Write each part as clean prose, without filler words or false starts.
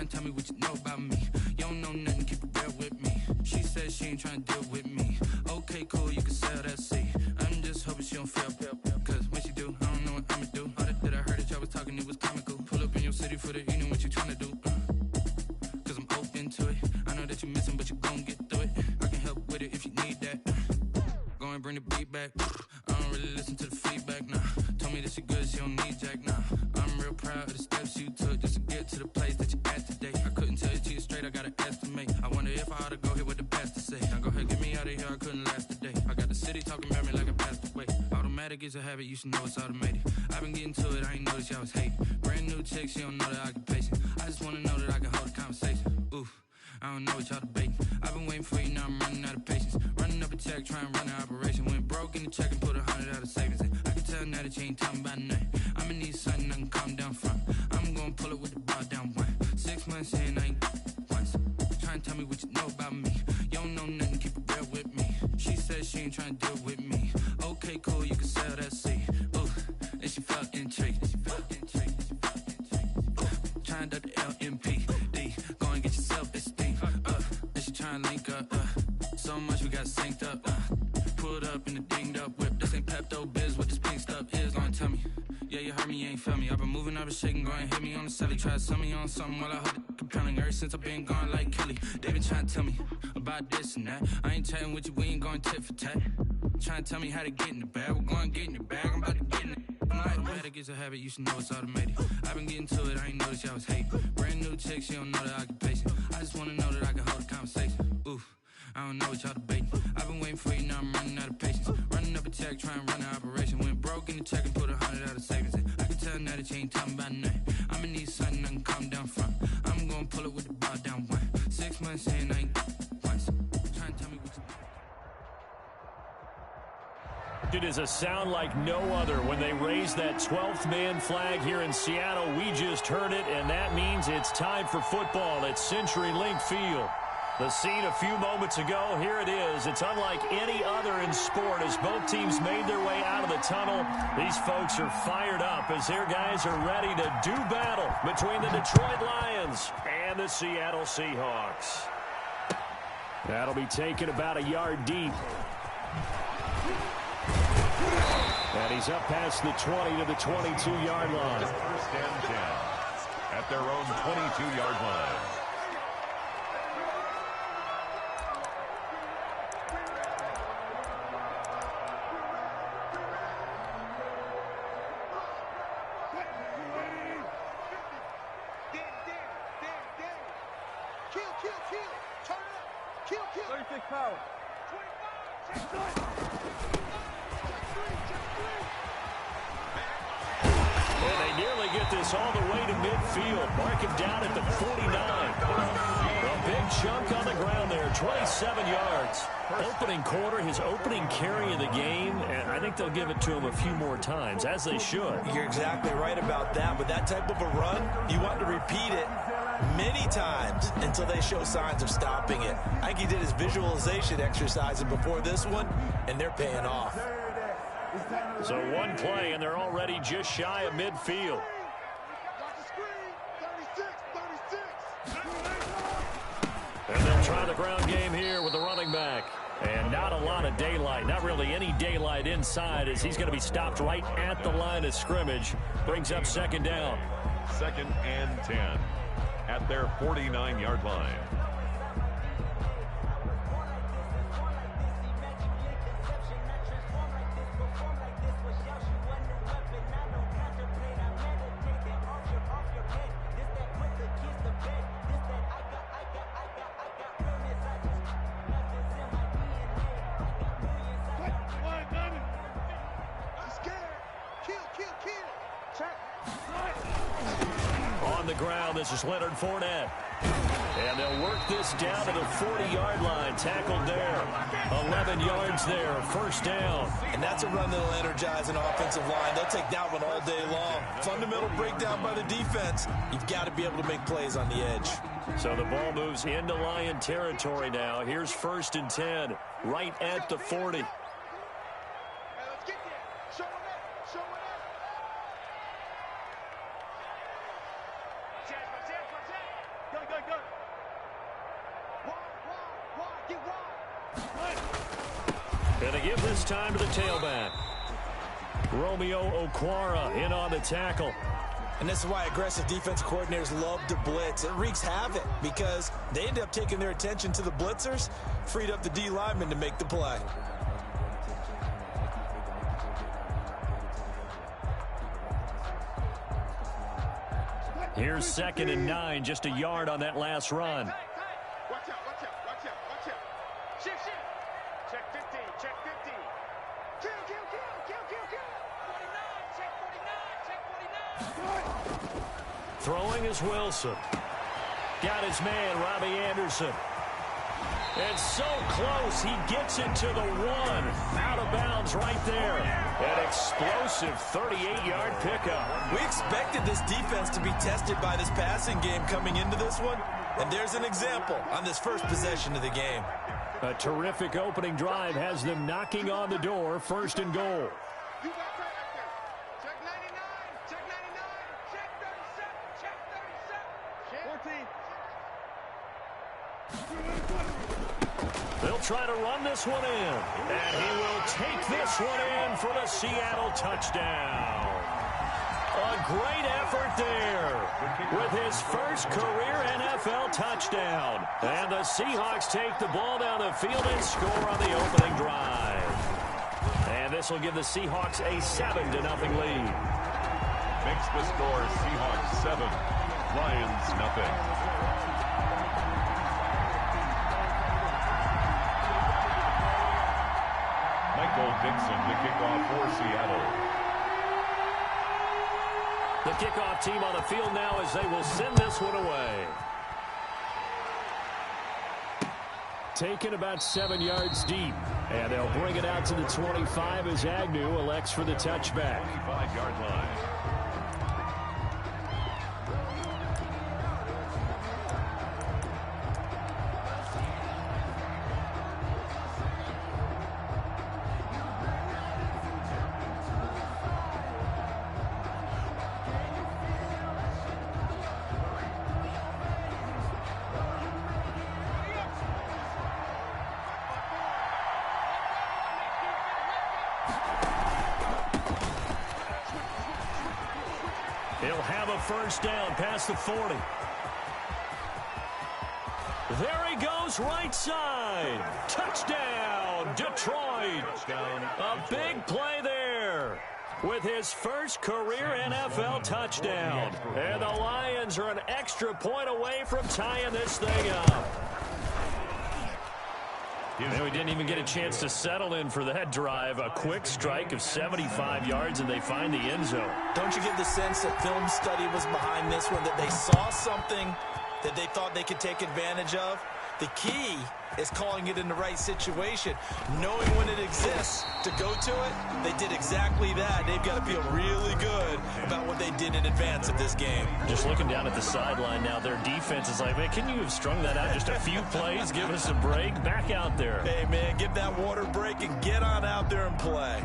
Trying to tell me what you know about me. You don't know nothing, keep it real with me. She said she ain't trying to deal with me. Okay, cool, you can sell that seat. I'm just hoping she don't fail. Cause when she do, I don't know what I'ma do. All that I heard that y'all was talking, it was comical. Pull up in your city for the evening, what you trying to do? Cause I'm open to it. I know that you're missing, but you gon' get through it. I can help with it if you need that. Go and bring the beat back. I don't really listen to the feedback, nah. Told me that she good, she don't need Jack, nah. I'm real proud of the steps you took just to get to the place that you at today. I couldn't tell you to you straight, I gotta estimate. I wonder if I ought to go here with the best to say. Now go ahead, get me out of here, I couldn't last today. I got the city talking about me like I passed away. Automatic is a habit, you should know it's automated. I've been getting to it, I ain't noticed y'all was hating. Brand new chick, she don't know the occupation. I just wanna know that I can hold a conversation. Oof, I don't know what y'all debating. I've been waiting for you, now I'm running out of patience. Running up a check, trying to run an operation. Went broke in the check and put 100 out of savings in. I can tell now that you ain't talking about nothing. I'ma need something I can calm down from. I'm gonna pull it with the bar down one. 6 months in, I ain't once. Trying to tell me what you know about me. You don't know nothing, keep it real with me. She said she ain't trying to deal with me. Okay, cool, you can sell that seat. Ooh, and she felt intrigued. Trying to the LMPD. Go and get your self-esteem. And she trying to link up. So much we got synced up. Pulled up in the dinged up whip. This ain't Pepto-Biz, what this pink stuff is. Don't tell me. Yeah, you heard me, you ain't feel me. I've been moving, I've been shaking, go and hit me on the celly. Try to sell me on something while I hold it compelling. Ever since I've been gone like Kelly. They been trying to tell me about this and that. I ain't chatting with you, we ain't going tit for tat. Trying to tell me how to get in the bag. We're going to get in the bag, I'm about to get in it. Automatic is a habit, you should know it's automated. I've been getting to it, I ain't noticed y'all was hating. Brand new chick, she don't know the occupation. I just wanna know that I can hold a conversation. Oof, I don't know what y'all debating. I've been waiting for you, now I'm running out of patience. Running up a check, trying to run an operation. Went broke in the check and put 100 out of savings in. I can tell now that you ain't talking about nothing. I'ma need something I can calm down from. I'm gonna pull it with the bar down one. 6 months in, I ain't once. Trying to tell me what you It is a sound like no other when they raise that 12th man flag here in Seattle. We just heard it, and that means it's time for football at CenturyLink Field. The scene a few moments ago, here it is. It's unlike any other in sport as both teams made their way out of the tunnel. These folks are fired up as their guys are ready to do battle between the Detroit Lions and the Seattle Seahawks. That'll be taken about a yard deep. And he's up past the 20 to the 22-yard line. First and 10 at their own 22-yard line. Turn it up. Kill. 36 power. 25. And they nearly get this all the way to midfield. Mark him down at the 49. A big chunk on the ground there, 27 yards. Opening quarter, his opening carry of the game, and I think they'll give it to him a few more times, as they should. You're exactly right about that. With that type of a run, you want to repeat it many times until they show signs of stopping it. I think he did his visualization exercises before this one, and they're paying off. So one play, and they're already just shy of midfield. And they'll try the ground game here with the running back. And not a lot of daylight, not really any daylight inside, as he's going to be stopped right at the line of scrimmage. Brings up second down. 2nd and 10 at their 49-yard line. On the ground, this is Leonard Fournette. And they'll work this down to the 40-yard line. Tackled there. 11 yards there. First down. And that's a run that'll energize an offensive line. They'll take that one all day long. Fundamental breakdown by the defense. You've got to be able to make plays on the edge. So the ball moves into Lion territory now. Here's 1st and 10, right at the 40. And they give this time to the tailback. Romeo Okwara in on the tackle. And this is why aggressive defense coordinators love to blitz. It wreaks havoc because they end up taking their attention to the blitzers, freed up the D lineman to make the play. Here's 2nd and 9, just a yard on that last run. Watch out, watch out, watch out, watch out. Shift. Check 15, check 15. Kill. 49, check 49. Throwing is Wilson. Got his man, Robbie Anderson. And so close, he gets it to the 1. Out of bounds right there. An explosive 38-yard pickup. We expected this defense to be tested by this passing game coming into this one. And there's an example on this first possession of the game. A terrific opening drive has them knocking on the door, 1st and goal. You got that right there. Check 99, check 99, check 37, check 37. 14. They'll try to run this one in. And he will take this one in for the Seattle touchdown. A great effort there with his first career NFL touchdown. And the Seahawks take the ball down the field and score on the opening drive. And this will give the Seahawks a 7-0 lead. Makes the score Seahawks 7, Lions nothing. Michael Dixon to kick off for Seattle. The kickoff team on the field now as they will send this one away. Taken about 7 yards deep. And they'll bring it out to the 25 as Agnew elects for the touchback. 25-yard line. He'll have a first down past the 40. There he goes, right side. Touchdown, Detroit. A big play there with his first career NFL touchdown. And the Lions are an extra point away from tying this thing up. And we didn't even get a chance to settle in for that drive. A quick strike of 75 yards, and they find the end zone. Don't you get the sense that film study was behind this one, that they saw something that they thought they could take advantage of? The key is calling it in the right situation, knowing when it exists to go to it. They did exactly that. They've got to feel really good about what they did in advance of this game. Just looking down at the sideline now, their defense is like, man, can you have strung that out just a few plays? Give us a break. Back out there. Hey, man, give that water break and get on out there and play.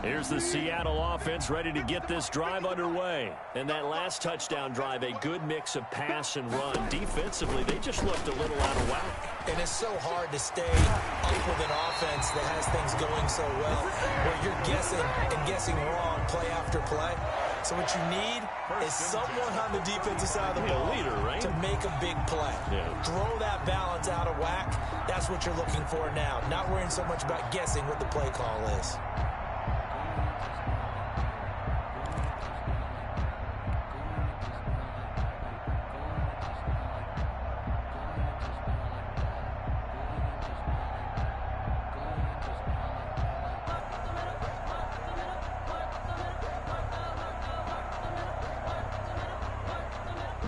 Here's the Seattle offense ready to get this drive underway. And that last touchdown drive, a good mix of pass and run. Defensively, they just looked a little out of whack. And it's so hard to stay up with an offense that has things going so well, where you're guessing and guessing wrong play after play. So what you need is someone on the defensive side of the ball leader, right? to make a big play. Yeah. Throw that balance out of whack. That's what you're looking for now. Not worrying so much about guessing what the play call is.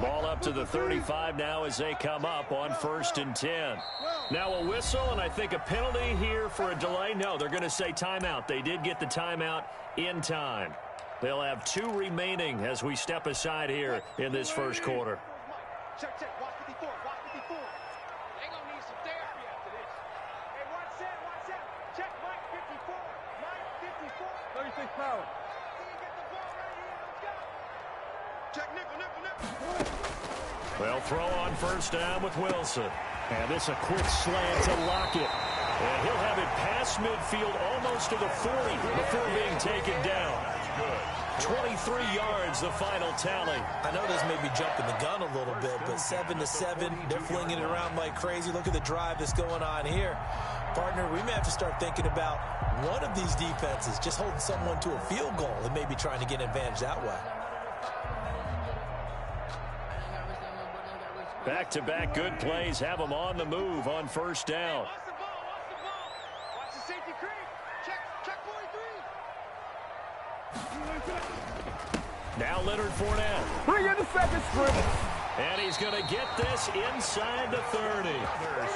Ball up to the 35 now as they come up on 1st and 10. Now a whistle and I think a penalty here for a delay. No, they're going to say timeout. They did get the timeout in time. They'll have 2 remaining as we step aside here in this first quarter. Check, watch 54, watch 54. They gonna need some therapy after this. Hey, watch that. Check Mike 54, Mike 54. 36 power. Get the ball right here, let's go. Check nickel. Well, throw on first down with Wilson. And this a quick slant to Lockett. And he'll have it past midfield almost to the 40 before being taken down. 23 yards, the final tally. I know this may be jumping the gun a little bit, but 7-7, they're flinging it around like crazy. Look at the drive that's going on here. Partner, we may have to start thinking about one of these defenses just holding someone to a field goal and maybe trying to get an advantage that way. Back-to-back good plays have them on the move on first down. Watch the ball, watch the ball. Watch the safety creep. Check 43. Now Leonard Fournette. Bring in the second string. And he's going to get this inside the 30.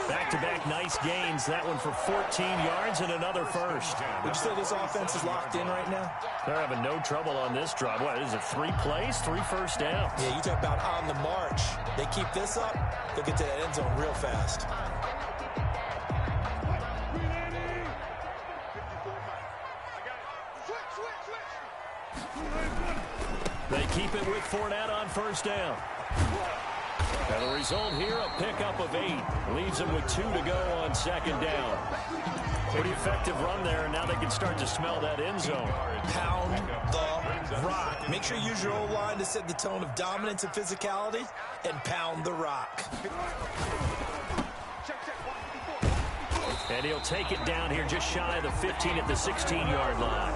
Back-to-back nice gains. That one for 14 yards and another first. Would you say this offense is locked in right now? They're having no trouble on this drive. What is it, 3 plays, 3 first downs? Yeah, you talk about on the march. They keep this up, they'll get to that end zone real fast. They keep it with Fournette on first down. And the result here, a pickup of 8. Leaves them with 2 to go on second down. Pretty effective run there, and now they can start to smell that end zone. Pound the rock. Make sure you use your O-line to set the tone of dominance and physicality, and pound the rock. And he'll take it down here just shy of the 15 at the 16-yard line.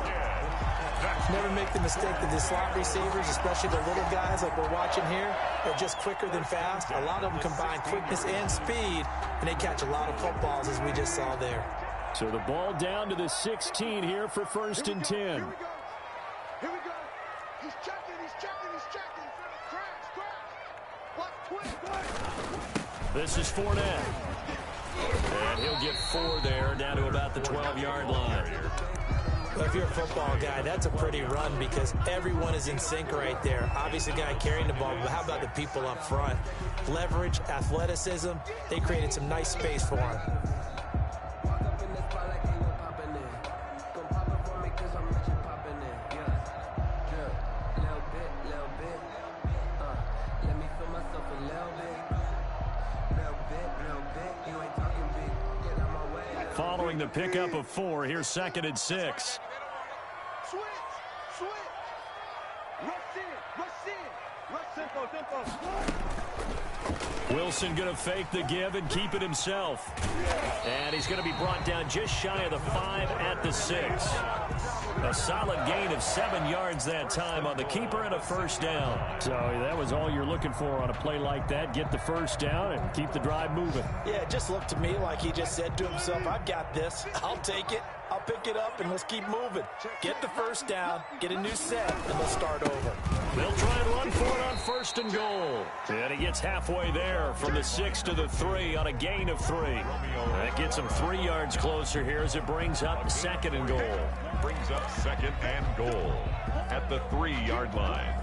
Never make the mistake that the slot receivers, especially the little guys like we're watching here, are just quicker than fast. A lot of them combine quickness and speed, and they catch a lot of footballs, as we just saw there. So the ball down to the 16 here for first and 10. Here we go. He's checking. Crash. This is Fournette. And he'll get 4 there, down to about the 12-yard line. Well, if you're a football guy, that's a pretty run because everyone is in sync right there. Obviously, the guy carrying the ball, but how about the people up front? Leverage, athleticism, they created some nice space for him. Following the pickup of 4, here's second and 6. Switch. Rush tempo. Wilson going to fake the give and keep it himself. And he's going to be brought down just shy of the 5 at the 6. A solid gain of 7 yards that time on the keeper and a first down. So that was all you're looking for on a play like that. Get the first down and keep the drive moving. Yeah, it just looked to me like he just said to himself, I've got this. I'll take it. I'll pick it up, and let's keep moving. Get the first down, get a new set, and let's start over. They'll try and run for it on first and goal. And he gets halfway there from the 6 to the 3 on a gain of 3. That gets him 3 yards closer here as it brings up second and goal. Brings up second and goal at the 3-yard line.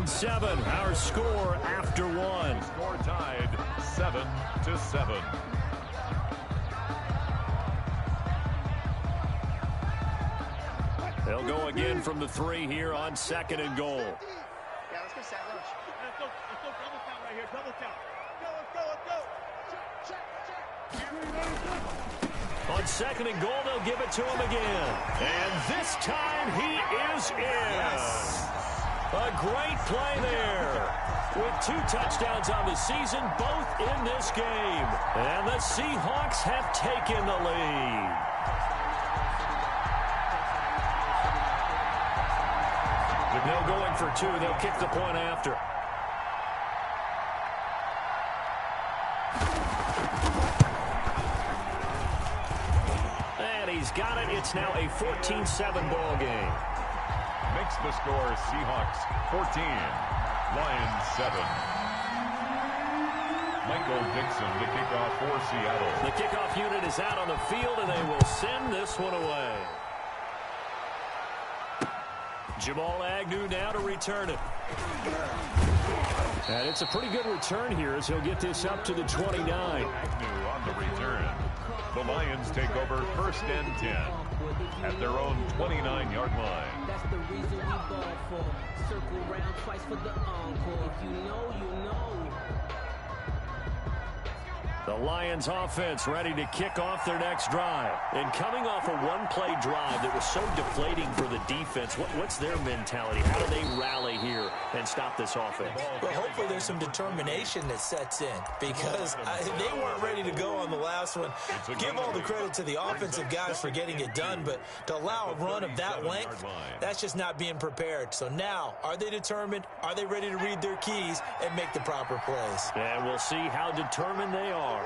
Seven, our score after 1. Score tied 7-7. They'll go again from the 3 here on second and goal. Yeah, let's go set rush. Let's go double count right here. Double count. Let's go. On second and goal, they'll give it to him again. And this time he is in. Yes. A great play there. With 2 touchdowns on the season, both in this game. And the Seahawks have taken the lead. They're going for 2. They'll kick the point after. And he's got it. It's now a 14-7 ball game. Makes the score Seahawks 14, Lions 7. Michael Dixon to kick off for Seattle. The kickoff unit is out on the field, and they will send this one away. Jamal Agnew now to return it. And it's a pretty good return here as he'll get this up to the 29. Agnew on the return. The Lions take over first and 10. at their own 29-yard line. That's the reason we ball for. Circle round twice for the encore. If you know, you know. The Lions offense ready to kick off their next drive. And coming off a one-play drive that was so deflating for the defense, what's their mentality? How do they rally here and stop this offense? Well, hopefully there's some determination that sets in because they weren't ready to go on the last one. Give all the credit to the offensive guys for getting it done, but to allow a run of that length, that's just not being prepared. So now, are they determined? Are they ready to read their keys and make the proper plays? And we'll see how determined they are.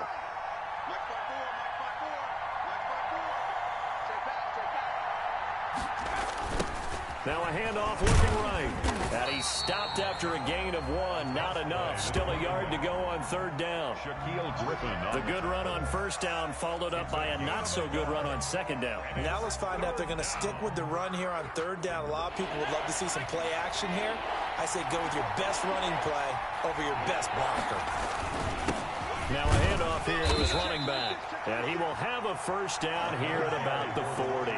Now a handoff looking right. And he's stopped after a gain of 1. Not enough. Still a yard to go on third down. Shaquille Griffin. The good run on first down followed up by a not-so-good run on second down. Now let's find out if they're going to stick with the run here on third down. A lot of people would love to see some play action here. I say go with your best running play over your best blocker. Now a handoff here to his running back. And he will have a first down here at about the 40.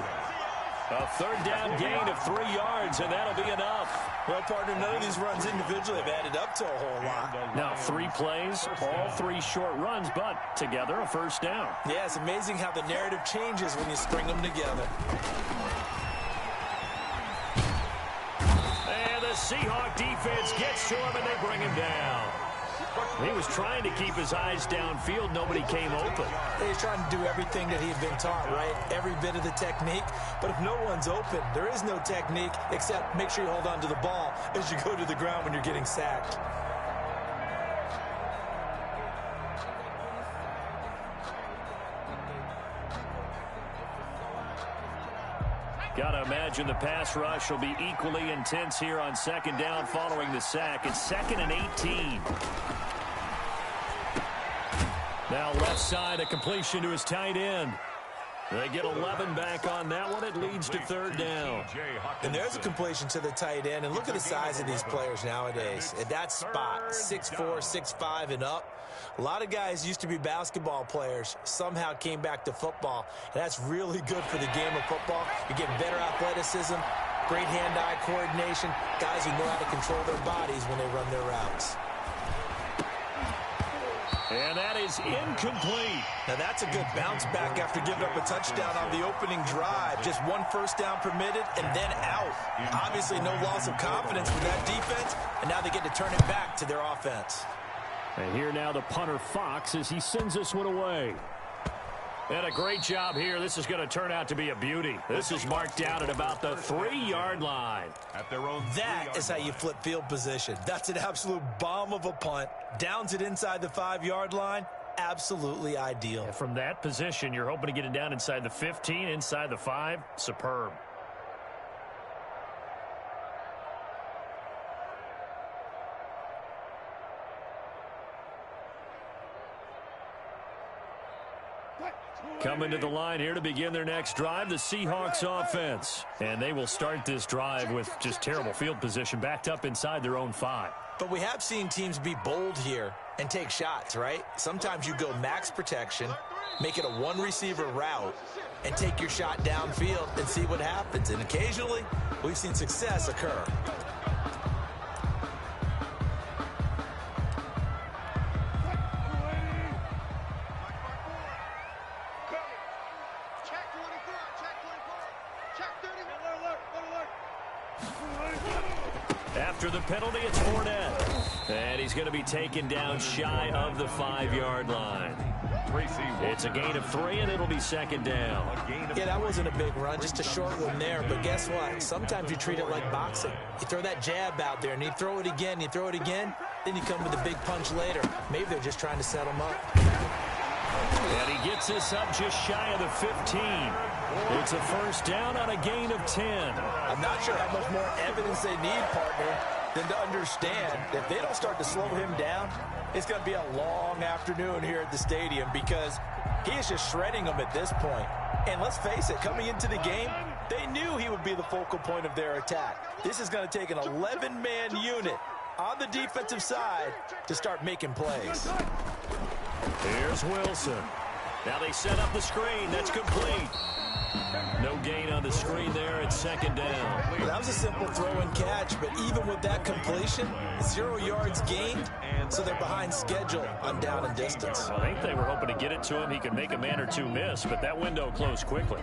A third down gain of 3 yards, and that'll be enough. Well, partner, none of these runs individually have added up to a whole lot. Now 3 plays, all 3 short runs, but together a first down. Yeah, it's amazing how the narrative changes when you string them together. And the Seahawk defense gets to him, and they bring him down. He was trying to keep his eyes downfield. Nobody came open. He's trying to do everything that he had been taught, right? Every bit of the technique. But if no one's open, there is no technique except make sure you hold on to the ball as you go to the ground when you're getting sacked. Got to imagine the pass rush will be equally intense here on second down following the sack. It's 2nd and 18. Now left side, a completion to his tight end. They get 11 back on that one. It leads to third down. And there's a completion to the tight end. And look at the size of these players nowadays. At that spot, 6'4", 6'5", and up. A lot of guys used to be basketball players, somehow came back to football. And that's really good for the game of football. You get better athleticism, great hand-eye coordination, guys who know how to control their bodies when they run their routes. And that is incomplete. Now that's a good bounce back after giving up a touchdown on the opening drive. Just 1 first down permitted and then out. Obviously no loss of confidence with that defense, and now they get to turn it back to their offense. And here now the punter Fox as he sends this one away. And a great job here. This is going to turn out to be a beauty. This is marked down at about the 3-yard line. At their own that is how you flip field position. That's an absolute bomb of a punt. Downs it inside the 5-yard line. Absolutely ideal. And from that position, you're hoping to get it down inside the 15, inside the 5. Superb. Coming to the line here to begin their next drive, the Seahawks offense. And they will start this drive with just terrible field position, backed up inside their own 5. But we have seen teams be bold here and take shots, right? Sometimes you go max protection, make it a 1-receiver route, and take your shot downfield and see what happens. And occasionally, we've seen success occur. After the penalty, it's Fournette. And he's going to be taken down shy of the 5-yard line. It's a gain of 3, and it'll be second down. Yeah, that wasn't a big run, just a short one there. But guess what? Sometimes you treat it like boxing. You throw that jab out there, and you throw it again, you throw it again, then you come with a big punch later. Maybe they're just trying to set him up. And he gets this up just shy of the 15. It's a first down on a gain of 10. I'm not sure how much more evidence they need, partner, than to understand that if they don't start to slow him down, it's going to be a long afternoon here at the stadium because he is just shredding them at this point. And let's face it, coming into the game, they knew he would be the focal point of their attack. This is going to take an 11-man unit on the defensive side to start making plays. Here's Wilson. Now they set up the screen. That's complete. No gain on the screen there. It's second down. Well, that was a simple throw and catch, but even with that completion, 0 yards gained, so they're behind schedule on down and distance. I think they were hoping to get it to him. He could make a man or two miss, but that window closed quickly.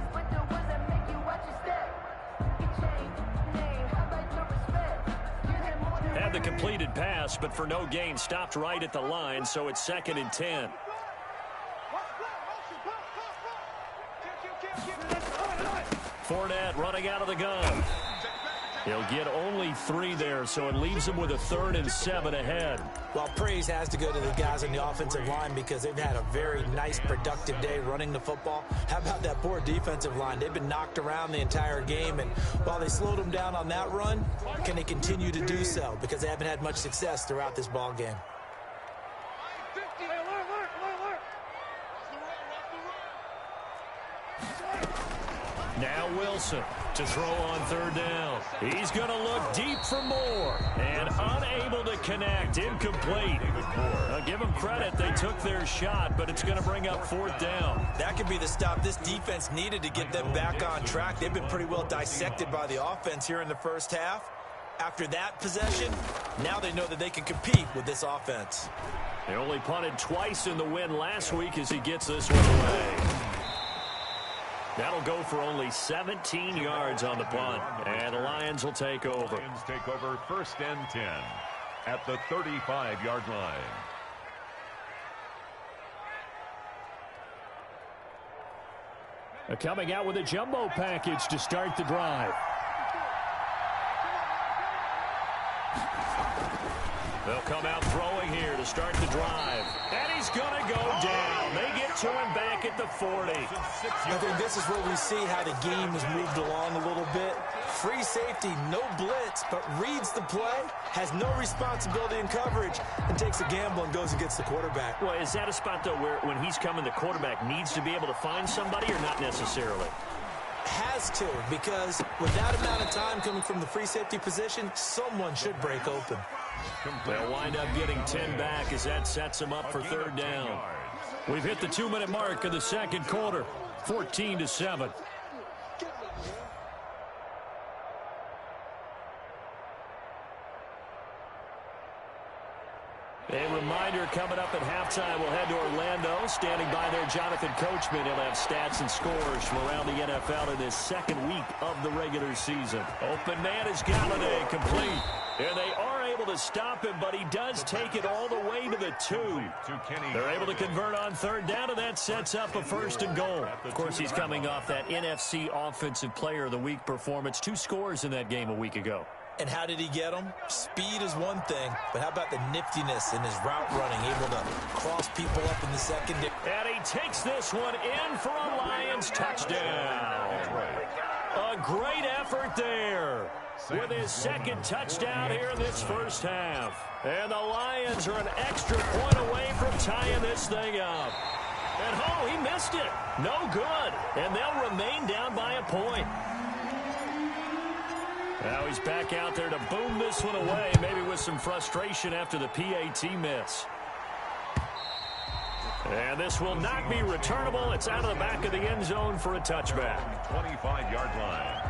Had the completed pass, but for no gain, stopped right at the line, so it's second and 10. Fournette running out of the gun. He'll get only 3 there, so it leaves him with a 3rd and 7 ahead. Well, praise has to go to the guys on the offensive line because they've had a very nice, productive day running the football. How about that poor defensive line? They've been knocked around the entire game, and while they slowed them down on that run, can they continue to do so? Because they haven't had much success throughout this ball game. Now Wilson to throw on 3rd down. He's going to look deep for more and unable to connect. Incomplete. Give them credit. They took their shot, but it's going to bring up 4th down. That could be the stop this defense needed to get them back on track. They've been pretty well dissected by the offense here in the first half. After that possession, now they know that they can compete with this offense. They only punted twice in the win last week as he gets this one away. That'll go for only 17 yards on the punt, and the Lions will take over. Lions take over 1st and 10 at the 35-yard line. Coming out with a jumbo package to start the drive. They'll come out throwing here to start the drive. And he's going to go down. They get to him back at the 40. I think this is where we see how the game has moved along a little bit. Free safety, no blitz, but reads the play, has no responsibility in coverage, and takes a gamble and goes and gets the quarterback. Well, is that a spot, though, where when he's coming, the quarterback needs to be able to find somebody or not necessarily? Has to, because with that amount of time coming from the free safety position, someone should break open. They'll wind up getting 10 back as that sets them up for 3rd down. We've hit the 2-minute mark of the second quarter, 14-7. A reminder coming up at halftime, we'll head to Orlando. Standing by there, Jonathan Coachman. He'll have stats and scores from around the NFL in this second week of the regular season. Open man is Galladay, complete. And they are able to stop him, but he does take it all the way to the 2. They're able to convert on 3rd down, and that sets up a 1st and goal. Of course, he's coming off that NFC Offensive Player of the Week performance. 2 scores in that game a week ago. And how did he get them? Speed is one thing, but how about the niftiness in his route running, able to cross people up in the secondary. And he takes this one in for a Lions touchdown. A great effort there with his 2nd touchdown here in this first half. And the Lions are an extra point away from tying this thing up. And oh, he missed it. No good. And they'll remain down by a point. Now he's back out there to boom this one away, maybe with some frustration after the PAT miss. And this will not be returnable. It's out of the back of the end zone for a touchback. 25-yard line.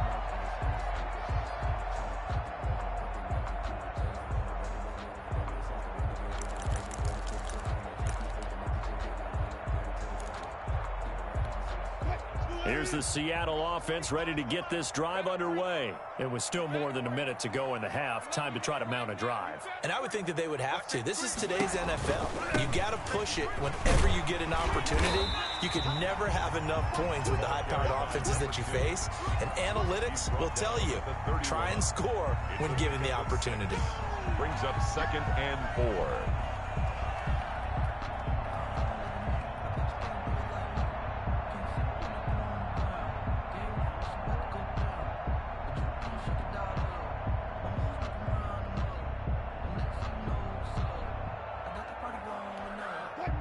Here's the Seattle offense ready to get this drive underway. It was still more than a minute to go in the half. Time to try to mount a drive. And I would think that they would have to. This is today's NFL. You got to push it whenever you get an opportunity. You can never have enough points with the high-powered offenses that you face. And analytics will tell you, try and score when given the opportunity. Brings up 2nd and 4.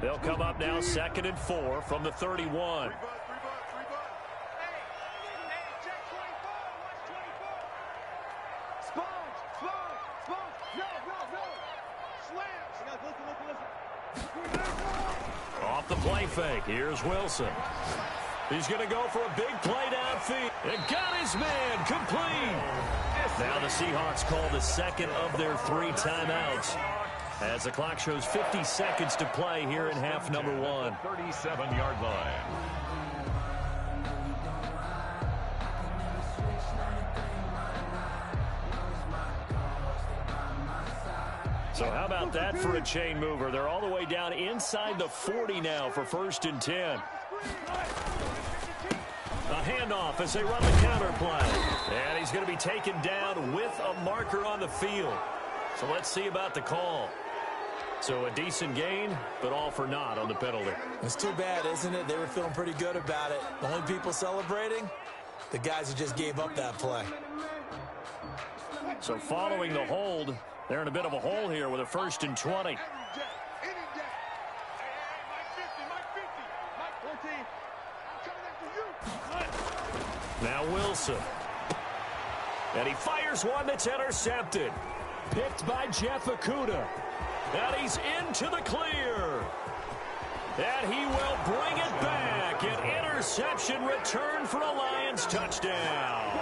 They'll come up now 2nd and 4 from the 31. Off the play fake, here's Wilson. He's going to go for a big play downfield. And got his man complete. Now the Seahawks call the second of their 3 timeouts, as the clock shows 50 seconds to play here in half number 1. 37-yard line. So how about that for a chain mover? They're all the way down inside the 40 now for 1st and 10. A handoff as they run the counter play. And he's going to be taken down with a marker on the field. So let's see about the call. So a decent gain, but all for naught on the penalty. It's too bad, isn't it? They were feeling pretty good about it. The only people celebrating, the guys who just gave up that play. So following the hold, they're in a bit of a hole here with a 1st and 20. Now Wilson. And he fires one that's intercepted. Picked by Jeff Okudah. And he's into the clear. And he will bring it back. An interception return for a Lions touchdown.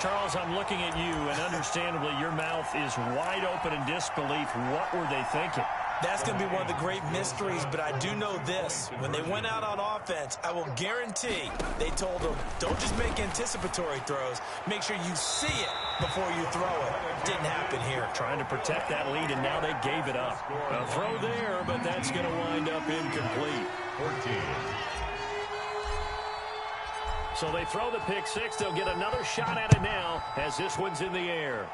Charles, I'm looking at you, and understandably your mouth is wide open in disbelief. What were they thinking? That's going to be one of the great mysteries, but I do know this. When they went out on offense, I will guarantee they told them, don't just make anticipatory throws. Make sure you see it before you throw it. Didn't happen here. Trying to protect that lead, and now they gave it up. A throw there, but that's going to wind up incomplete. 14. So they throw the pick six. They'll get another shot at it now as this one's in the air.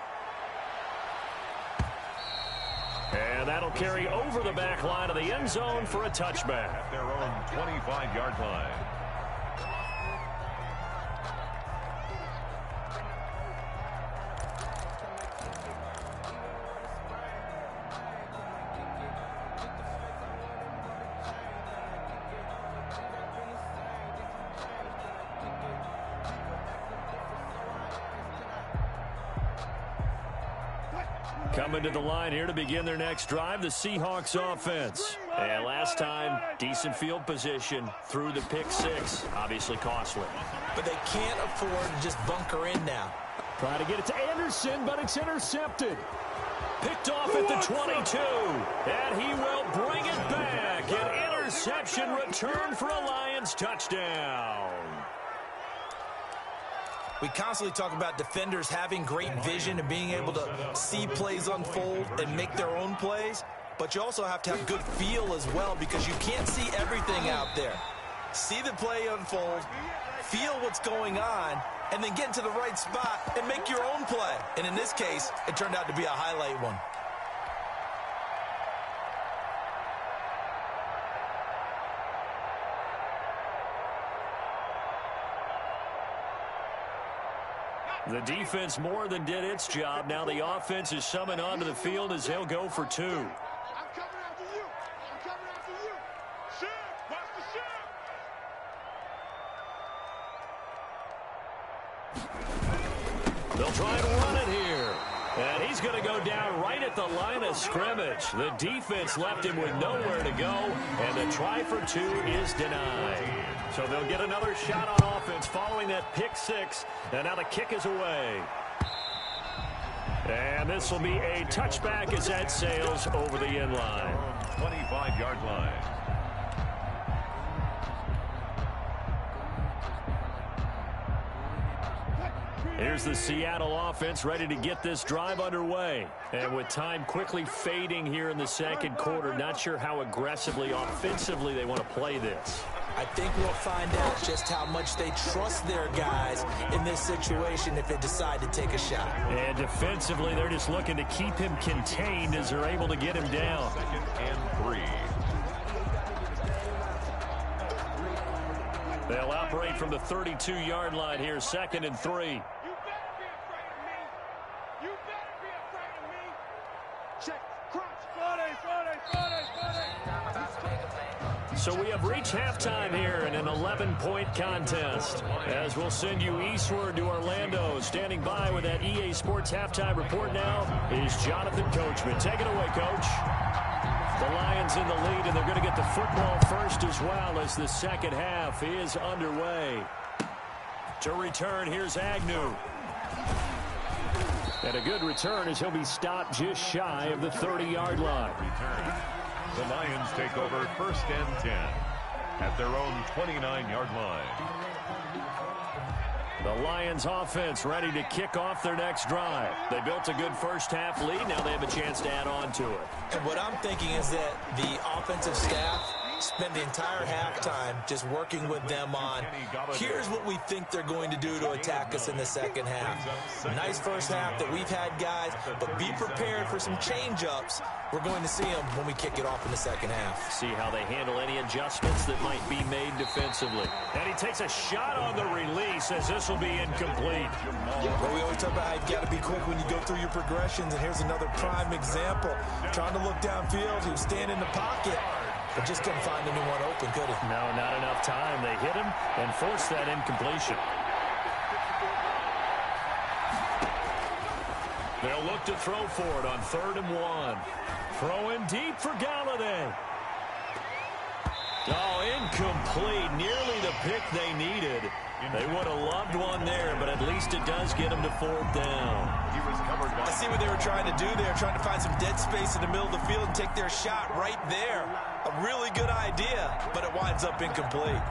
And that'll carry over the back line of the end zone for a touchback. At their own 25-yard line. Coming to the line here to begin their next drive, the Seahawks offense. And last time, decent field position through the pick six. Obviously costly. But they can't afford to just bunker in now. Try to get it to Anderson, but it's intercepted. Picked off at the 22. And he will bring it back. An interception return for a Lions touchdown. We constantly talk about defenders having great vision and being able to see plays unfold and make their own plays. But you also have to have good feel as well, because you can't see everything out there. See the play unfold, feel what's going on, and then get into the right spot and make your own play. And in this case, it turned out to be a highlight one. The defense more than did its job. Now the offense is summoned onto the field as they'll go for two. I'm coming after you. I'm coming after you. Shoot! Watch the shoot! They'll try and run it here. And he's going to go down right at the line of scrimmage. The defense left him with nowhere to go, and the try for two is denied. So they'll get another shot on offense following that pick six, and now the kick is away. And this will be a touchback as that sails over the end line. 25-yard line. Here's the Seattle offense ready to get this drive underway. And with time quickly fading here in the second quarter, not sure how aggressively, offensively they want to play this. I think we'll find out just how much they trust their guys in this situation if they decide to take a shot. And defensively, they're just looking to keep him contained as they're able to get him down. 2nd and 3. They'll operate from the 32-yard line here, 2nd and 3. So we have reached halftime here in an 11-point contest. As we'll send you eastward to Orlando. Standing by with that EA Sports halftime report now is Jonathan Coachman. Take it away, Coach. The Lions in the lead, and they're going to get the football first as well as the second half is underway. To return, here's Agnew. And a good return as he'll be stopped just shy of the 30-yard line. Return. The Lions take over 1st and 10 at their own 29-yard line. The Lions offense ready to kick off their next drive. They built a good first half lead. Now they have a chance to add on to it. And what I'm thinking is that the offensive staff spend the entire halftime just working with them on, here's what we think they're going to do to attack us in the second half. Nice first half that we've had, guys, but be prepared for some change-ups. We're going to see them when we kick it off in the second half. See how they handle any adjustments that might be made defensively. And he takes a shot on the release as this will be incomplete. Well, we always talk about how you've got to be quick when you go through your progressions, and here's another prime example. Trying to look downfield, he was standing in the pocket, but just couldn't find anyone open, could he? No, not enough time. They hit him and forced that incompletion. They'll look to throw for it on 3rd and 1. Throwing deep for Galladay. Oh, incomplete. Nearly the pick they needed. They would have loved one there, but at least it does get them to 4th down. I see what they were trying to do there, trying to find some dead space in the middle of the field and take their shot right there. A really good idea, but it winds up incomplete.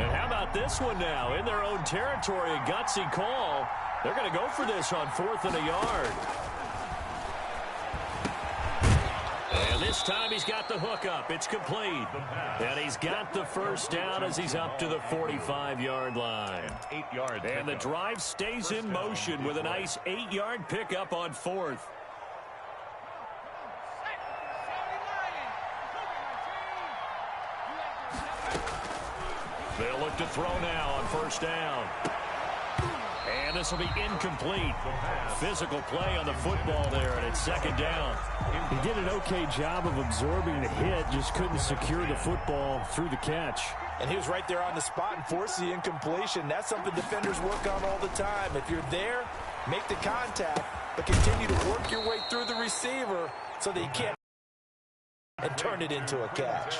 And how about this one now? In their own territory, a gutsy call. They're going to go for this on 4th and a yard. And this time he's got the hook up. It's complete. And he's got the first down as he's up to the 45-yard line. 8 yards. And the drive stays in motion with a nice 8-yard pickup on 4th. They'll look to throw now on 1st down. And this will be incomplete. Physical play on the football there, and it's 2nd down. He did an okay job of absorbing the hit, just couldn't secure the football through the catch. And he was right there on the spot and forced the incompletion. That's something defenders work on all the time. If you're there, make the contact, but continue to work your way through the receiver so that you can't and turn it into a catch.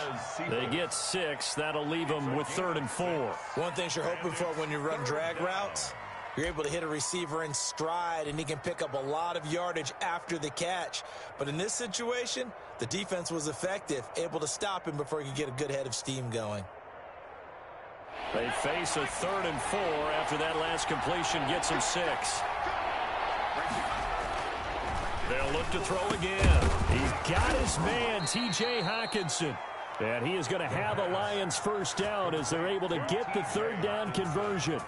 They get 6. That'll leave them with 3rd and 4. One thing you're hoping for when you run drag routes, you're able to hit a receiver in stride, and he can pick up a lot of yardage after the catch. But in this situation, the defense was effective, able to stop him before he could get a good head of steam going. They face a 3rd and 4 after that last completion gets him 6. They'll look to throw again. He's got his man, T.J. Hockenson. And he is going to have a Lions first down as they're able to get the 3rd down conversion.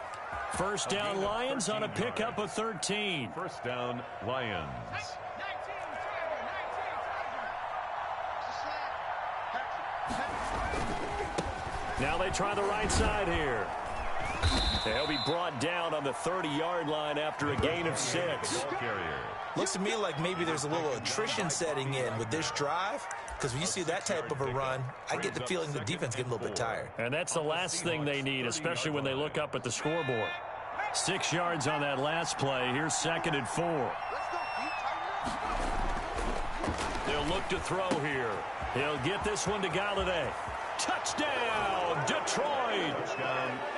First down Lions on a pickup of 13. First down Lions. Now they try the right side here. They'll be brought down on the 30-yard line after a gain of 6. Looks to me like maybe there's a little attrition setting in with this drive, because when you see that type of a run, I get the feeling the defense getting a little bit tired. And that's the last thing they need, especially when they look up at the scoreboard. 6 yards on that last play. Here's 2nd and 4. They'll look to throw here. He'll get this one to Galladay. Touchdown, Detroit.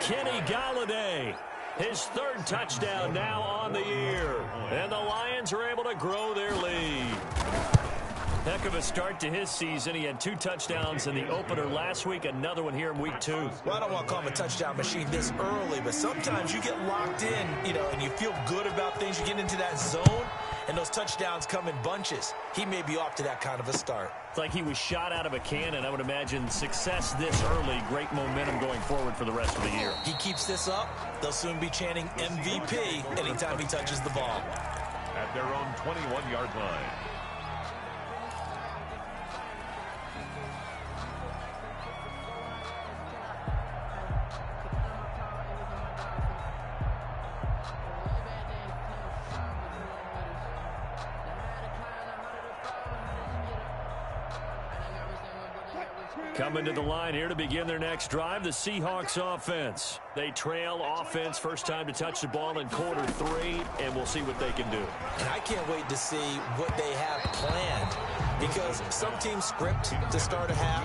Kenny Galladay. His 3rd touchdown now on the year. And the Lions are able to grow their lead. Heck of a start to his season. He had 2 touchdowns in the opener last week, another one here in week 2. Well, I don't want to call him a touchdown machine this early, but sometimes you get locked in, and you feel good about things. You get into that zone, and those touchdowns come in bunches. He may be off to that kind of a start. It's like he was shot out of a cannon. I would imagine success this early, great momentum going forward for the rest of the year. He keeps this up, they'll soon be chanting MVP anytime he touches the ball. At their own 21-yard line. Coming to the line here to begin their next drive, the Seahawks offense. They trail offense, first time to touch the ball in quarter 3, and we'll see what they can do. And I can't wait to see what they have planned. Because some teams script to start a half.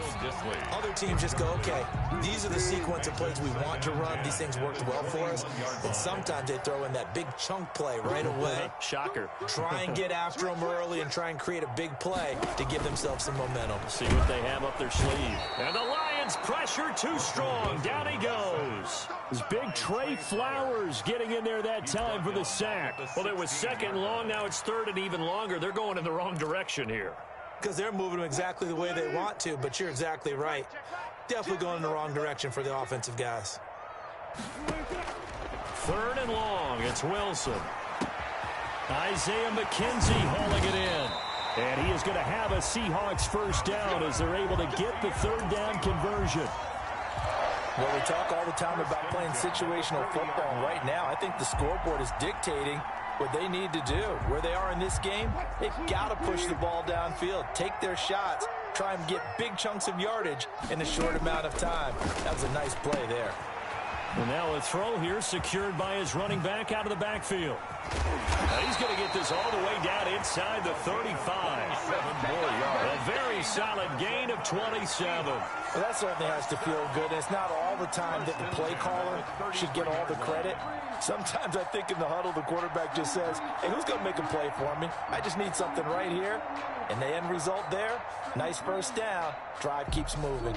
Other teams just go, okay, these are the sequence of plays we want to run. These things worked well for us. And sometimes they throw in that big chunk play right away. Shocker. Try and get after them early and try and create a big play to give themselves some momentum. See what they have up their sleeve. And the Lions pressure too strong. Down he goes. This big Trey Flowers getting in there that time for the sack. Well, it was second long. Now it's third and even longer. They're going in the wrong direction here. Because they're moving them exactly the way they want to, but you're exactly right. Definitely going in the wrong direction for the offensive guys. Third and long. It's Wilson. Isaiah McKenzie hauling it in. And he is going to have a Seahawks first down as they're able to get the third down conversion. Well, we talk all the time about playing situational football. Right now, I think the scoreboard is dictating what they need to do. Where they are in this game, they've got to push the ball downfield, take their shots, try and get big chunks of yardage in a short amount of time. That was a nice play there. And now a throw here secured by his running back out of the backfield. Now he's going to get this all the way down inside the 35. 7 more yards. A very solid gain of 27. Well, that certainly has to feel good. It's not all the time that the play caller should get all the credit. Sometimes I think in the huddle, the quarterback just says, hey, who's going to make a play for me? I just need something right here. And the end result there, nice first down. Drive keeps moving.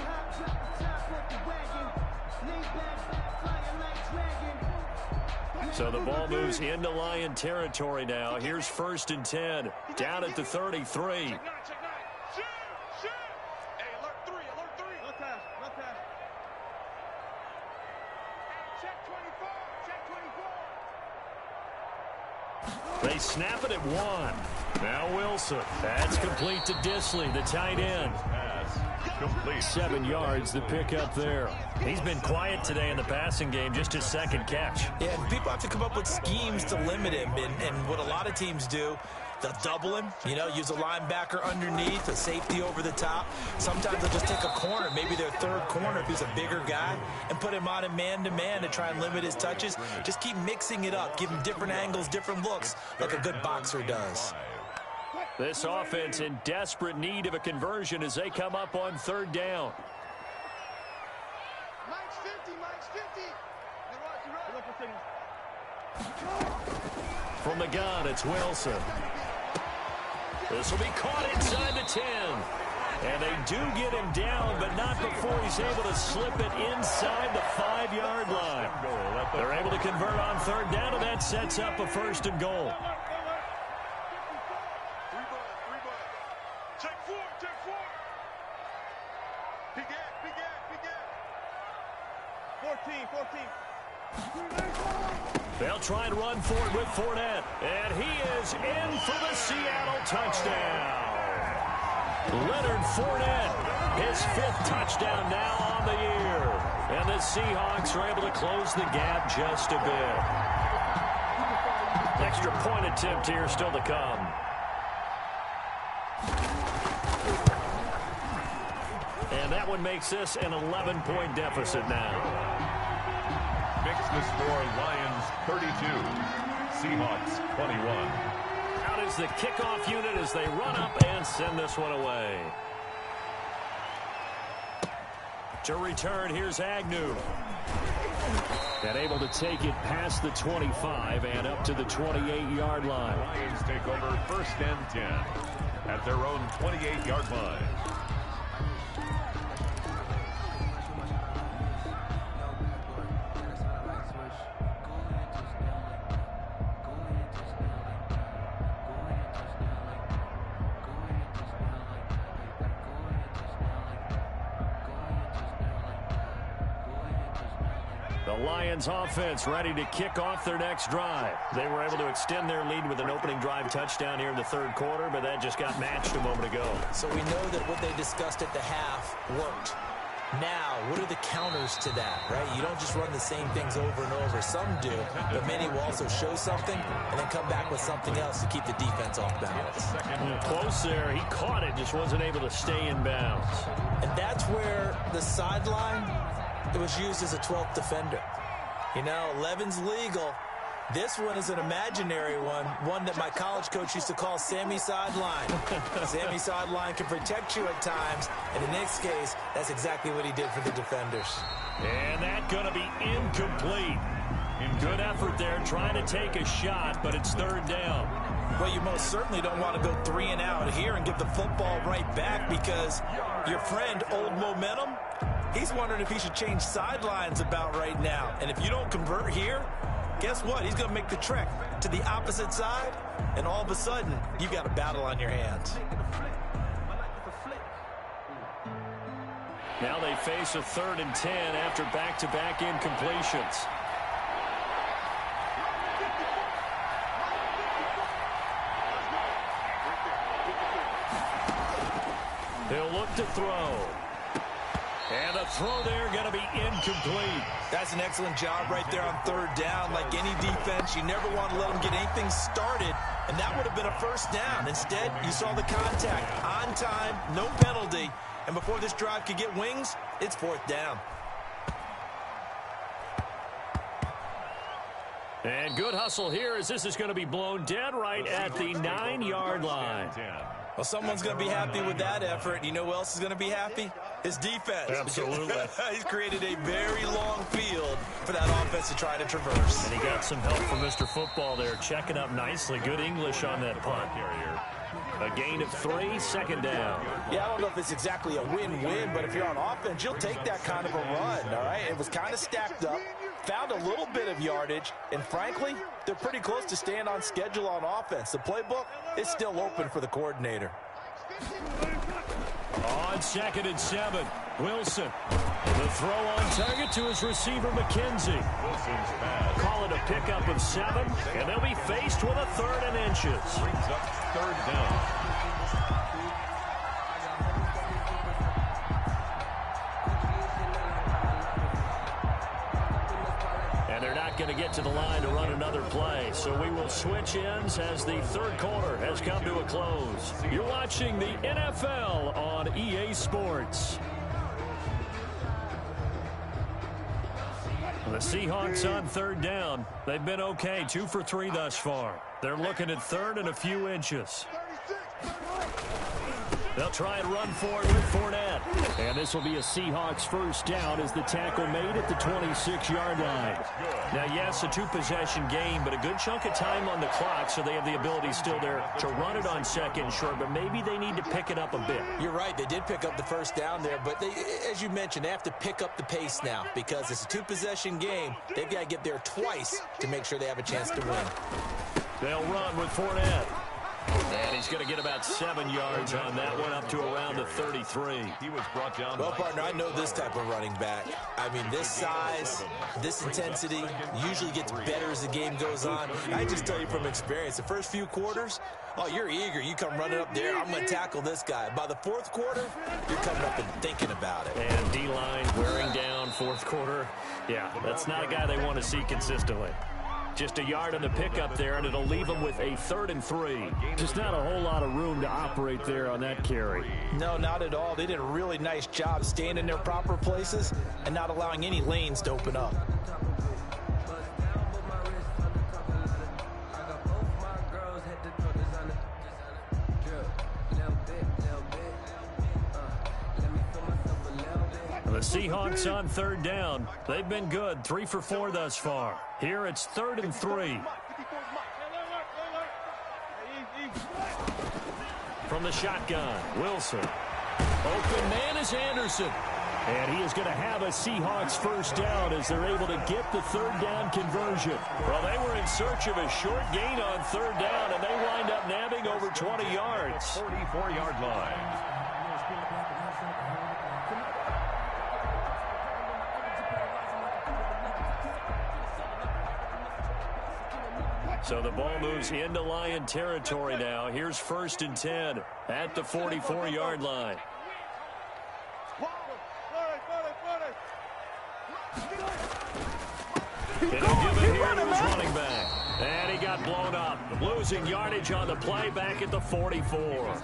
So the ball moves into Lion territory now. Here's 1st and 10. Down at the 33. Check 9, check 9. Shoot! Shoot! Hey, alert 3, alert 3. No pass, no pass. Hey, check 24, check 24. They snap it at 1. Now Wilson. That's complete to Disley, the tight end. Complete. 7 yards, the pickup there. He's been quiet today in the passing game, just his second catch. Yeah, and people have to come up with schemes to limit him. And what a lot of teams do, they'll double him, use a linebacker underneath, a safety over the top. Sometimes they'll just take a corner, maybe their third corner if he's a bigger guy, and put him on a man-to-man to try and limit his touches. Just keep mixing it up, give him different angles, different looks, like a good boxer does. This offense in desperate need of a conversion as they come up on 3rd down. Mike's 50, Mike's 50. You're right. From the gun, it's Wilson. This will be caught inside the 10. And they do get him down, but not before he's able to slip it inside the 5-yard line. They're able to convert on 3rd down, and that sets up a 1st and goal. Check 4, check 4. Big gap. 14. They'll try and run for it with Fournette. And he is in for the Seattle touchdown. Leonard Fournette, his 5th touchdown now on the year. And the Seahawks are able to close the gap just a bit. Extra point attempt here still to come. And that one makes this an 11-point deficit now. Makes the score Lions 32, Seahawks 21. Out is the kickoff unit as they run up and send this one away. To return, here's Agnew. And able to take it past the 25 and up to the 28-yard line. Lions take over 1st and 10 at their own 28-yard line. The Lions offense ready to kick off their next drive. They were able to extend their lead with an opening drive touchdown here in the 3rd quarter, but that just got matched a moment ago. So we know that what they discussed at the half worked. Now, what are the counters to that, right? You don't just run the same things over and over. Some do, but many will also show something and then come back with something else to keep the defense off balance. Close there. He caught it, just wasn't able to stay in bounds. And that's where the sideline, it was used as a 12th defender. 11's legal, This one is an imaginary one that my college coach used to call Sammy Sideline. Sammy Sideline can protect you at times, and in this case, that's exactly what he did for the defenders. And that's going to be incomplete. Good effort there trying to take a shot, but it's third down. Well, you most certainly don't want to go 3 and out here and get the football right back because your friend, Old Momentum, he's wondering if he should change sidelines about right now. And if you don't convert here, guess what? He's going to make the trek to the opposite side, and all of a sudden, you've got a battle on your hands. Now they face a 3rd and 10 after back-to-back incompletions. He'll look to throw. And the throw there going to be incomplete. That's an excellent job right there on 3rd down. Like any defense, you never want to let them get anything started, and that would have been a 1st down. Instead, you saw the contact on time, no penalty, and before this drive could get wings, it's 4th down. And good hustle here as this is going to be blown dead right at the 9-yard line. Well, someone's going to be happy with that effort. You know who else is going to be happy? His defense. Absolutely. He's created a very long field for that offense to try to traverse. And he got some help from Mr. Football there, checking up nicely. Good English on that punt. A gain of 3, 2nd down. Yeah, I don't know if it's exactly a win-win, but if you're on offense, you'll take that kind of a run, all right? It was kind of stacked up, found a little bit of yardage, and frankly, they're pretty close to staying on schedule on offense. The playbook is still open for the coordinator. On 2nd and 7, Wilson. The throw on target to his receiver, McKenzie. Call it a pickup of 7, and they'll be faced with a 3rd and inches. Brings up 3rd down. Going to get to the line to run another play, so we will switch ends as the 3rd quarter has come to a close. You're watching the NFL on EA Sports. The Seahawks on 3rd down. They've been okay, 2 for 3 thus far. They're looking at 3rd and a few inches. They'll try and run for it with Fournette. And this will be a Seahawks 1st down as the tackle made at the 26-yard line. Now, yes, a 2-possession game, but a good chunk of time on the clock, so they have the ability still there to run it on 2nd and short, but maybe they need to pick it up a bit. You're right. They did pick up the 1st down there, but they, as you mentioned, they have to pick up the pace now because it's a 2-possession game. They've got to get there twice to make sure they have a chance to win. They'll run with Fournette. And he's going to get about 7 yards on that one, up to around the 33. He was brought down. Well, partner, I know this type of running back. I mean, this size, this intensity usually gets better as the game goes on. I just tell you from experience, the first few quarters, oh, you're eager. You come running up there, I'm going to tackle this guy. By the 4th quarter, you're coming up and thinking about it. And D-line wearing down 4th quarter. Yeah, that's not a guy they want to see consistently. Just a yard on the pickup there, and it'll leave them with a 3rd and 3. Just not a whole lot of room to operate there on that carry. No, not at all. They did a really nice job staying in their proper places and not allowing any lanes to open up. The Seahawks on 3rd down. They've been good, 3 for 4 thus far. Here it's 3rd and 3. From the shotgun, Wilson. Open man is Anderson. And he is going to have a Seahawks 1st down as they're able to get the 3rd down conversion. Well, they were in search of a short gain on 3rd down, and they wind up nabbing over 20 yards. 44-yard line. So the ball moves into Lion territory now. Here's 1st and 10 at the 44-yard line. And he'll give it here to his running back. And he got blown up. Losing yardage on the play back at the 44.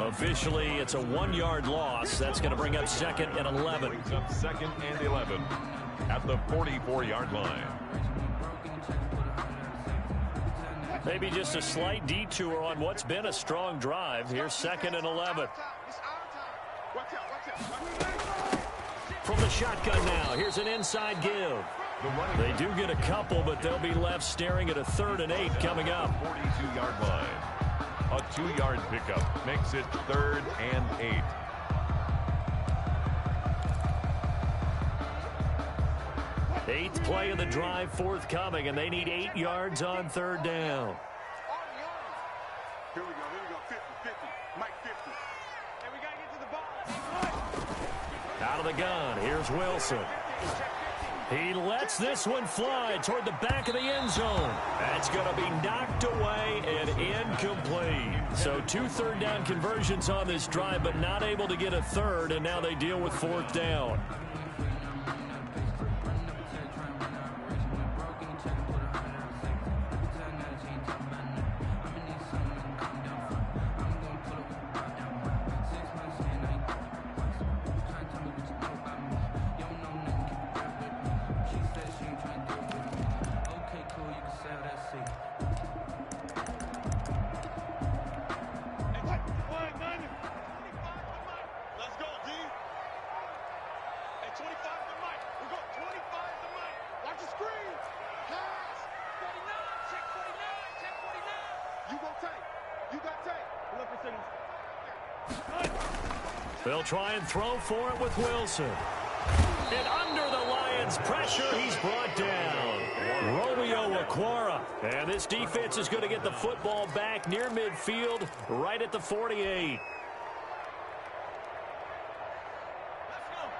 Officially, it's a 1-yard loss. That's going to bring up 2nd and 11. Brings up 2nd and 11 at the 44-yard line. Maybe just a slight detour on what's been a strong drive. Here's 2nd and 11. From the shotgun now, here's an inside give. They do get a couple, but they'll be left staring at a 3rd and 8 coming up. 42-yard line. A 2-yard pickup makes it 3rd and 8. Eighth play of the drive forthcoming, and they need 8 yards on 3rd down. Here we go, 50, Mike 50. And we got to get to the ball. Out of the gun, here's Wilson. He lets this one fly toward the back of the end zone. That's going to be knocked away and incomplete. So 2 3rd down conversions on this drive, but not able to get a 3rd, and now they deal with 4th down. They'll try and throw for it with Wilson. And under the Lions' pressure, he's brought down. Romeo Okwara. And this defense is going to get the football back near midfield, right at the 48.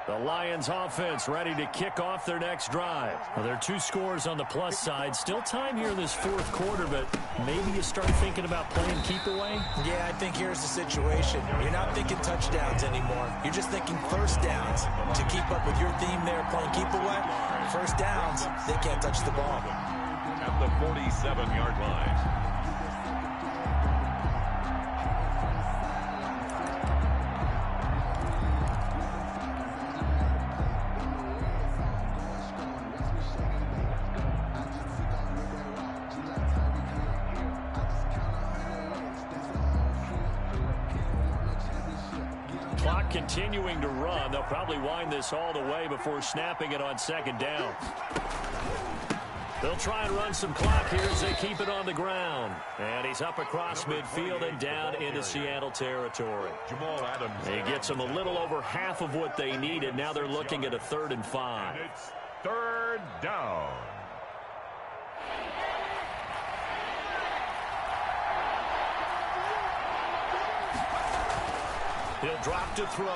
The Lions offense ready to kick off their next drive. Well, there are 2 scores on the plus side. Still time here in this 4th quarter, but maybe you start thinking about playing keep away? Yeah, I think here's the situation. You're not thinking touchdowns anymore. You're just thinking 1st downs. To keep up with your theme there, playing keep away, 1st downs, they can't touch the ball. At the 47-yard line. Continuing to run. They'll probably wind this all the way before snapping it on 2nd down. They'll try and run some clock here as they keep it on the ground. And he's up across midfield and down into Seattle territory. Jamal Adams. He gets them a little over half of what they needed. Now they're looking at a 3rd and 5. And it's 3rd down. He'll drop to throw.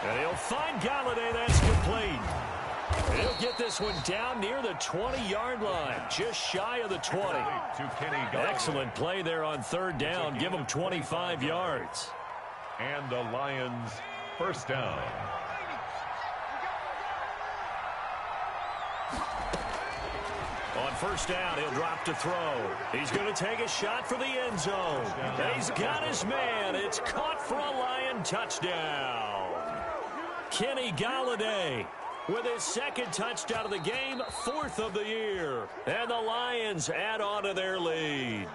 And he'll find Galladay. That's complete. He'll get this one down near the 20-yard line, just shy of the 20. Excellent play there on 3rd down. Give him 25 yards. And the Lions 1st down. On 1st down, he'll drop to throw. He's going to take a shot for the end zone. He's got his man. It's caught for a Lion touchdown. Kenny Galladay with his 2nd touchdown of the game, 4th of the year. And the Lions add on to their lead.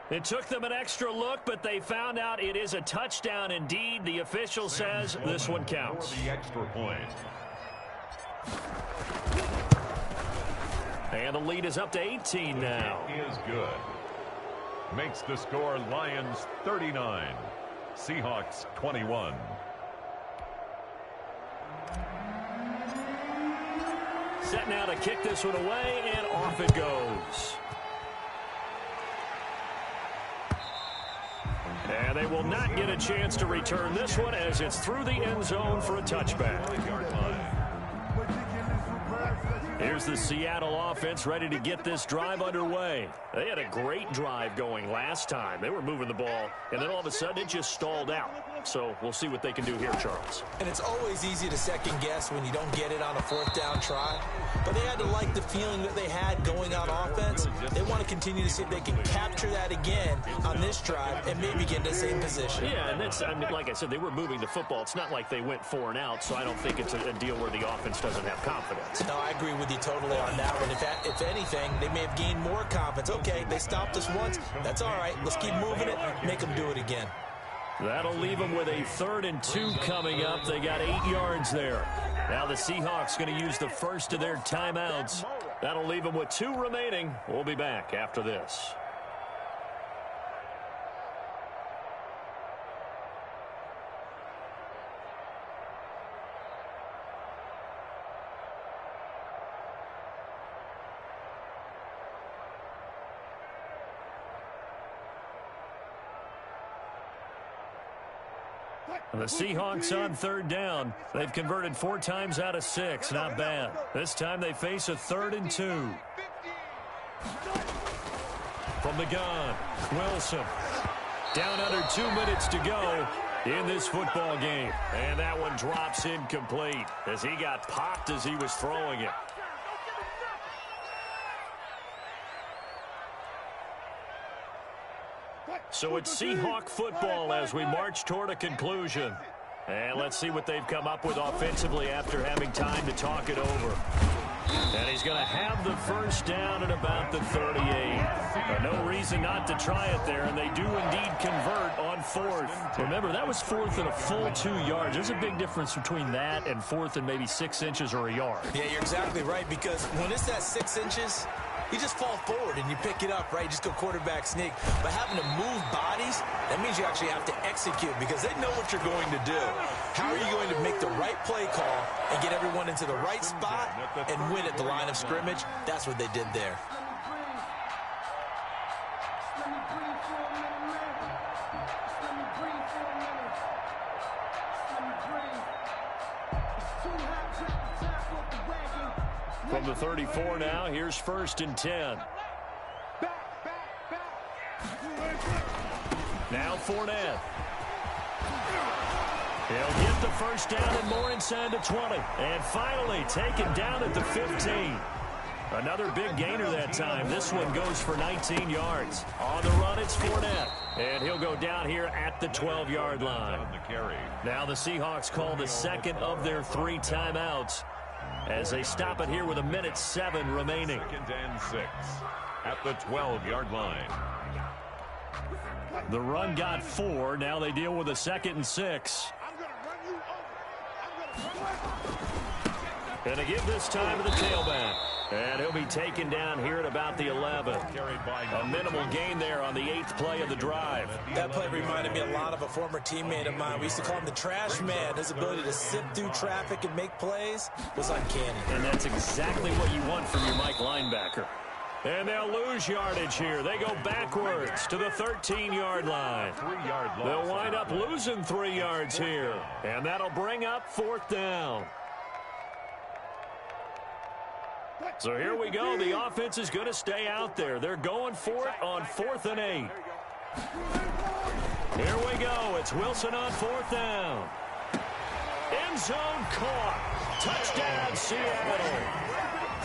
It took them an extra look, but they found out it is a touchdown indeed. The official says this one counts. For the extra point. And the lead is up to 18 now. It is good. Makes the score Lions 39, Seahawks 21. Set now to kick this one away, and off it goes. And they will not get a chance to return this one as it's through the end zone for a touchback. Here's here's the Seattle offense ready to get this drive underway. They had a great drive going last time. They were moving the ball, and then all of a sudden it just stalled out. So we'll see what they can do here, Charles. And it's always easy to second guess when you don't get it on a fourth down try. But they had to like the feeling that they had going on offense. They want to continue to see if they can capture that again on this drive and maybe get in the same position. Yeah, and that's, I mean, like I said, they were moving the football. It's not like they went 4 and out, so I don't think it's a deal where the offense doesn't have confidence. No, I agree with you totally on that one. If anything, they may have gained more confidence. Okay, they stopped us once. That's all right. Let's keep moving it. Make them do it again. That'll leave them with a 3rd and 2 coming up. They got 8 yards there. Now the Seahawks going to use the first of their timeouts. That'll leave them with 2 remaining. We'll be back after this. The Seahawks on 3rd down. They've converted 4 times out of 6. Not bad. This time they face a 3rd and 2. From the gun, Wilson. Down under 2 minutes to go in this football game. And that one drops incomplete as he got popped as he was throwing it. So it's Seahawk football as we march toward a conclusion. And let's see what they've come up with offensively after having time to talk it over. And he's going to have the first down at about the 38. No reason not to try it there, and they do indeed convert on 4th. Remember, that was 4th and a full 2 yards. There's a big difference between that and 4th and maybe 6 inches or a yard. Yeah, you're exactly right, because when it's that 6 inches, you just fall forward and you pick it up, right? You just go quarterback sneak. But having to move bodies, that means you actually have to execute because they know what you're going to do. How are you going to make the right play call and get everyone into the right spot and win at the line of scrimmage? That's what they did there. From the 34 now, here's 1st and 10. Now Fournette. He'll get the first down and more inside the 20. And finally taken down at the 15. Another big gainer that time. This one goes for 19 yards. On the run, it's Fournette. And he'll go down here at the 12-yard line. Now the Seahawks call the second of their 3 timeouts as they stop it here with 1:07 remaining. 2nd and 6 at the 12-yard line. The run got 4. Now they deal with a 2nd and 6. And to give this time to the tailback. And he'll be taken down here at about the 11. A minimal gain there on the 8th play of the drive. That play reminded me a lot of a former teammate of mine. We used to call him the trash man. His ability to sift through traffic and make plays was uncanny. And that's exactly what you want from your Mike linebacker. And they'll lose yardage here. They go backwards to the 13-yard line. They'll wind up losing 3 yards here. And that'll bring up 4th down. So here we go. The offense is going to stay out there. They're going for it on 4th and 8. Here we go. It's Wilson on 4th down. End zone caught. Touchdown, Seattle.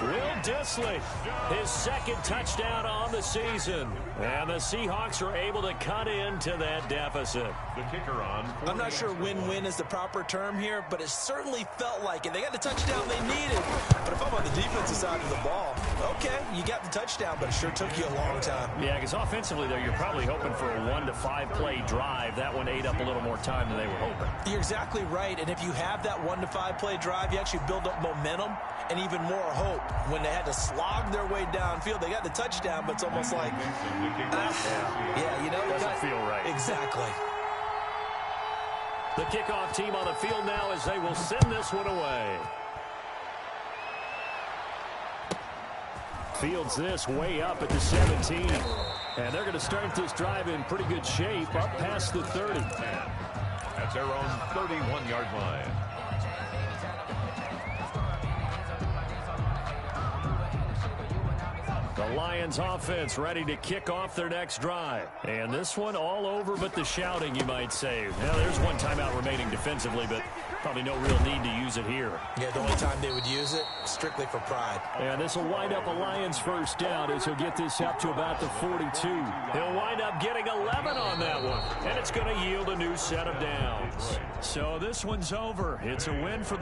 Will Dissly, his 2nd touchdown on the season. And the Seahawks are able to cut into that deficit. The kicker on. I'm not sure win-win is the proper term here, but it certainly felt like it. They got the touchdown they needed. But if I'm on the defensive side of the ball, okay, you got the touchdown, but it sure took you a long time. Yeah, because offensively there, you're probably hoping for a 1 to 5 play drive. That one ate up a little more time than they were hoping. You're exactly right, and if you have that 1 to 5 play drive, you actually build up momentum and even more hope. When they had to slog their way downfield, they got the touchdown, but it's almost like, yeah, you know, doesn't feel right. Exactly. The kickoff team on the field now as they will send this one away. Fields this way up at the 17. And they're going to start this drive in pretty good shape up past the 30. That's their own 31-yard line. The Lions offense ready to kick off their next drive. And this one all over but the shouting, you might say. Now, there's one timeout remaining defensively, but probably no real need to use it here. Yeah, the only time they would use it, strictly for pride. And this will wind up a Lions first down as he'll get this up to about the 42. He'll wind up getting 11 on that one, and it's going to yield a new set of downs. So this one's over. It's a win for the